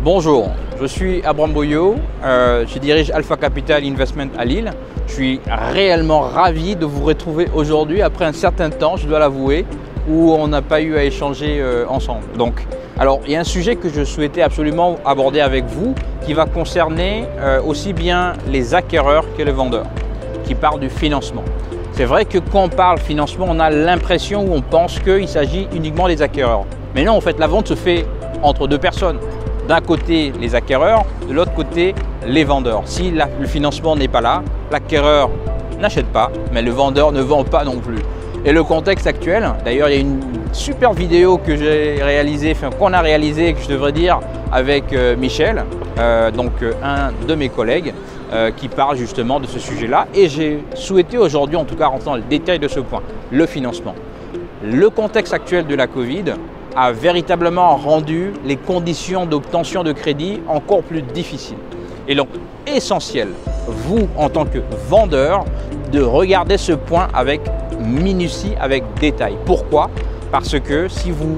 Bonjour, je suis Abraham Boyot, je dirige Alpha Capital Investment à Lille. Je suis réellement ravi de vous retrouver aujourd'hui après un certain temps, je dois l'avouer, où on n'a pas eu à échanger ensemble. Alors, il y a un sujet que je souhaitais absolument aborder avec vous qui va concerner aussi bien les acquéreurs que les vendeurs, qui parlent du financement. C'est vrai que quand on parle financement, on a l'impression ou on pense qu'il s'agit uniquement des acquéreurs. Mais non, en fait, la vente se fait entre deux personnes. D'un côté, les acquéreurs, de l'autre côté, les vendeurs. Si le financement n'est pas là, l'acquéreur n'achète pas, mais le vendeur ne vend pas non plus. Et le contexte actuel, d'ailleurs, il y a une super vidéo que j'ai réalisée, qu'on a réalisée, que je devrais dire, avec Michel, un de mes collègues, qui parle justement de ce sujet-là. Et j'ai souhaité aujourd'hui, en tout cas, rentrer dans le détail de ce point, le financement. Le contexte actuel de la Covid a véritablement rendu les conditions d'obtention de crédit encore plus difficiles. Et donc, essentiel, vous en tant que vendeur, de regarder ce point avec minutie, avec détail. Pourquoi? Parce que si vous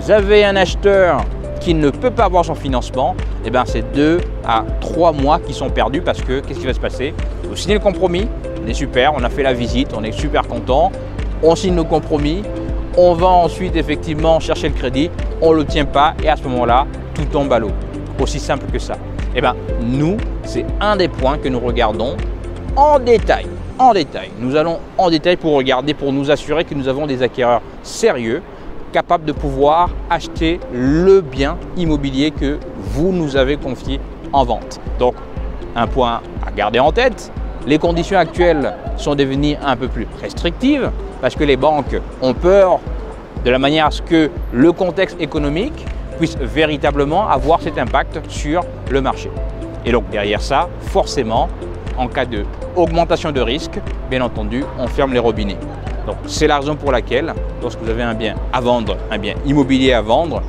avez un acheteur qui ne peut pas avoir son financement, eh bien c'est 2 à 3 mois qui sont perdus parce que qu'est-ce qui va se passer? Vous signez le compromis, on est super, on a fait la visite, on est super content, on signe le compromis. On va ensuite effectivement chercher le crédit, on ne l'obtient pas et à ce moment-là, tout tombe à l'eau. Aussi simple que ça. Eh bien, nous, c'est un des points que nous regardons en détail. En détail. Nous allons en détail pour regarder, pour nous assurer que nous avons des acquéreurs sérieux, capables de pouvoir acheter le bien immobilier que vous nous avez confié en vente. Donc, un point à garder en tête. Les conditions actuelles sont devenues un peu plus restrictives parce que les banques ont peur de la manière à ce que le contexte économique puisse véritablement avoir cet impact sur le marché. Et donc derrière ça, forcément, en cas d'augmentation de risque, bien entendu, on ferme les robinets. Donc c'est la raison pour laquelle, lorsque vous avez un bien à vendre, un bien immobilier à vendre,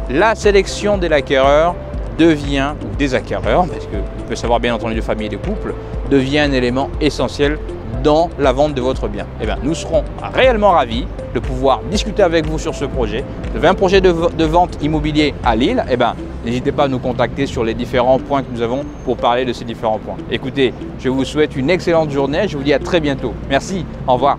la sélection de l'acquéreur devient, ou des acquéreurs, parce qu'on peut savoir bien entendu de famille et de couple, devient un élément essentiel dans la vente de votre bien. Eh bien, nous serons réellement ravis de pouvoir discuter avec vous sur ce projet. Vous avez un projet de vente immobilier à Lille, eh bien, n'hésitez pas à nous contacter sur les différents points que nous avons pour parler de ces différents points. Écoutez, je vous souhaite une excellente journée, je vous dis à très bientôt. Merci, au revoir.